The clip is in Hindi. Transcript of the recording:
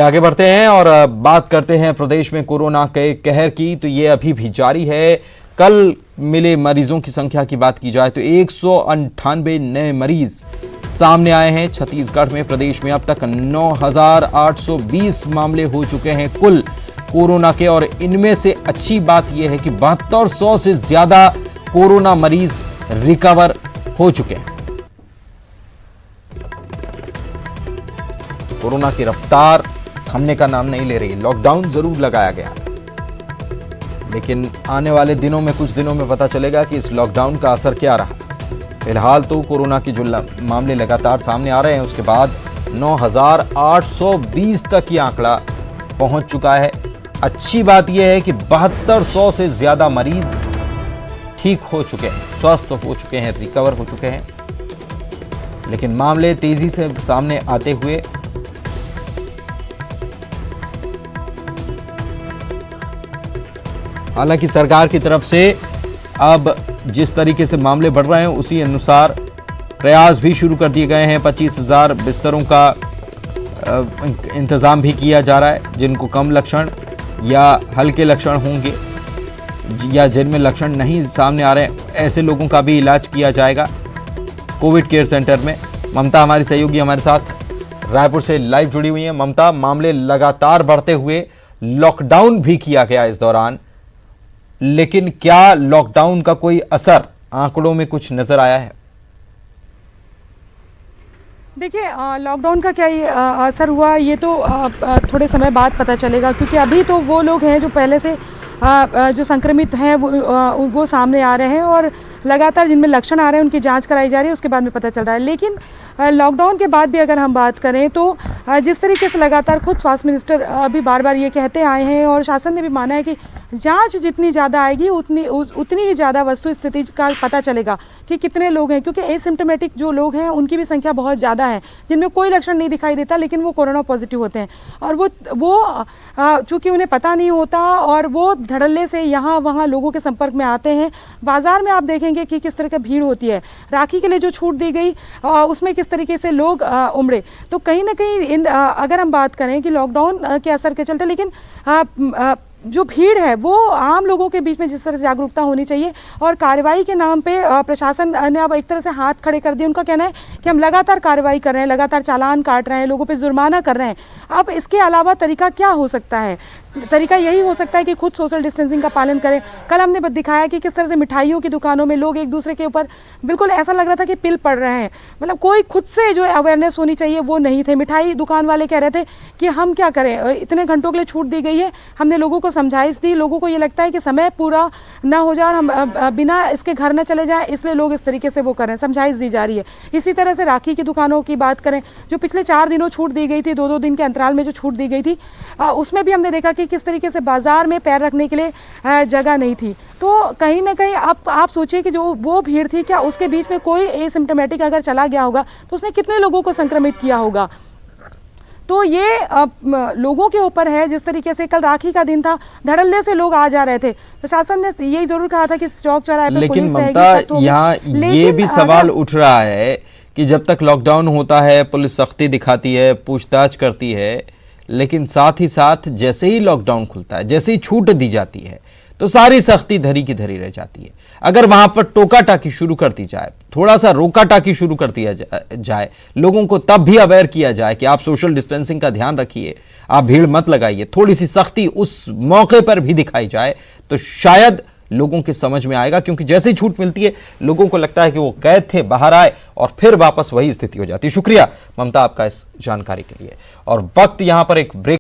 आगे बढ़ते हैं और बात करते हैं प्रदेश में कोरोना के कहर की। तो ये अभी भी जारी है। कल मिले मरीजों की संख्या की बात की जाए तो 198 नए मरीज सामने आए हैं। छत्तीसगढ़ में प्रदेश में अब तक 9,820 मामले हो चुके हैं कुल कोरोना के, और इनमें से अच्छी बात यह है कि 7200 से ज्यादा कोरोना मरीज रिकवर हो चुके हैं। कोरोना की रफ्तार थमने का नाम नहीं ले रही। लॉकडाउन जरूर लगाया गया, लेकिन आने वाले दिनों में, कुछ दिनों में पता चलेगा कि इस लॉकडाउन का असर क्या रहा। फिलहाल तो कोरोना की जो मामले लगातार सामने आ रहे हैं, उसके बाद 9,820 तक ये आंकड़ा पहुंच चुका है। अच्छी बात यह है कि 7200 से ज्यादा मरीज ठीक हो चुके हैं, स्वस्थ हो चुके हैं, रिकवर हो चुके हैं। लेकिन मामले तेजी से सामने आते हुए हालांकि सरकार की तरफ से अब जिस तरीके से मामले बढ़ रहे हैं उसी अनुसार प्रयास भी शुरू कर दिए गए हैं। 25,000 बिस्तरों का इंतजाम भी किया जा रहा है। जिनको कम लक्षण या हल्के लक्षण होंगे या जिनमें लक्षण नहीं सामने आ रहे हैं, ऐसे लोगों का भी इलाज किया जाएगा कोविड केयर सेंटर में। ममता हमारी सहयोगी हमारे साथ रायपुर से लाइव जुड़ी हुई है। ममता, मामले लगातार बढ़ते हुए लॉकडाउन भी किया गया इस दौरान, लेकिन क्या लॉकडाउन का कोई असर आंकड़ों में कुछ नजर आया है? देखिए, लॉकडाउन का क्या असर हुआ ये तो थोड़े समय बाद पता चलेगा, क्योंकि अभी तो वो लोग हैं जो पहले से जो संक्रमित हैं वो सामने आ रहे हैं, और लगातार जिनमें लक्षण आ रहे हैं उनकी जांच कराई जा रही है, उसके बाद में पता चल रहा है। लेकिन लॉकडाउन के बाद भी अगर हम बात करें तो जिस तरीके से लगातार खुद स्वास्थ्य मिनिस्टर अभी बार बार ये कहते आए हैं, और शासन ने भी माना है कि जांच जितनी ज़्यादा आएगी उतनी ही ज़्यादा वस्तु स्थिति का पता चलेगा कि कितने लोग हैं, क्योंकि एसिम्प्टोमेटिक जो लोग हैं उनकी भी संख्या बहुत ज़्यादा है, जिनमें कोई लक्षण नहीं दिखाई देता लेकिन वो कोरोना पॉजिटिव होते हैं। और वो चूँकि उन्हें पता नहीं होता और वो धड़ल्ले से यहाँ वहाँ लोगों के संपर्क में आते हैं। बाजार में आप देखेंगे कि किस तरह की भीड़ होती है। राखी के लिए जो छूट दी गई उसमें किस तरीके से लोग उमड़े। तो कहीं ना कहीं अगर हम बात करें कि लॉकडाउन के असर के चलते, लेकिन जो भीड़ है वो आम लोगों के बीच में जिस तरह से जागरूकता होनी चाहिए, और कार्रवाई के नाम पे प्रशासन ने अब एक तरह से हाथ खड़े कर दिए। उनका कहना है कि हम लगातार कार्रवाई कर रहे हैं, लगातार चालान काट रहे हैं, लोगों पे जुर्माना कर रहे हैं। अब इसके अलावा तरीका क्या हो सकता है? तरीका यही हो सकता है कि खुद सोशल डिस्टेंसिंग का पालन करें। कल हमने दिखाया कि किस तरह से मिठाइयों की दुकानों में लोग एक दूसरे के ऊपर बिल्कुल ऐसा लग रहा था कि पिल पड़ रहे हैं। मतलब कोई खुद से जो अवेयरनेस होनी चाहिए वो नहीं थे। मिठाई दुकान वाले कह रहे थे कि हम क्या करें, इतने घंटों के लिए छूट दी गई है, हमने लोगों को समझाइश दी, लोगों को ये लगता है कि समय पूरा ना हो जाए, हम बिना इसके घर न चले जाएं, इसलिए लोग इस तरीके से वो करें, समझाइश दी जा रही है। इसी तरह से राखी की दुकानों की बात करें, जो पिछले 4 दिनों छूट दी गई थी, 2-2 दिन के अंतराल में जो छूट दी गई थी, उसमें भी हमने देखा कि किस तरीके से बाजार में पैर रखने के लिए जगह नहीं थी। तो कहीं ना कहीं आप सोचिए कि जो वो भीड़ थी, क्या उसके बीच में कोई एसिम्प्टोमेटिक अगर चला गया होगा तो उसने कितने लोगों को संक्रमित किया होगा। तो ये लोगों के ऊपर है। जिस तरीके से कल राखी का दिन था, धड़ल्ले से लोग आ जा रहे थे। प्रशासन ने यही जरूर कहा था कि चौक चौराहे पर लेकिन पुलिस ममता, यहाँ ये भी सवाल उठ रहा है कि जब तक लॉकडाउन होता है पुलिस सख्ती दिखाती है, पूछताछ करती है, लेकिन साथ ही साथ जैसे ही लॉकडाउन खुलता है, जैसे ही छूट दी जाती है, तो सारी सख्ती धरी की धरी रह जाती है। अगर वहां पर टोका टाकी शुरू कर दी जाए, थोड़ा सा रोका टाकी शुरू कर दिया जाए, लोगों को तब भी अवेयर किया जाए कि आप सोशल डिस्टेंसिंग का ध्यान रखिए, आप भीड़ मत लगाइए, थोड़ी सी सख्ती उस मौके पर भी दिखाई जाए, तो शायद लोगों के समझ में आएगा। क्योंकि जैसे ही छूट मिलती है लोगों को लगता है कि वो कैद थे, बाहर आए और फिर वापस वही स्थिति हो जाती है। शुक्रिया ममता आपका इस जानकारी के लिए। और वक्त यहां पर एक ब्रेक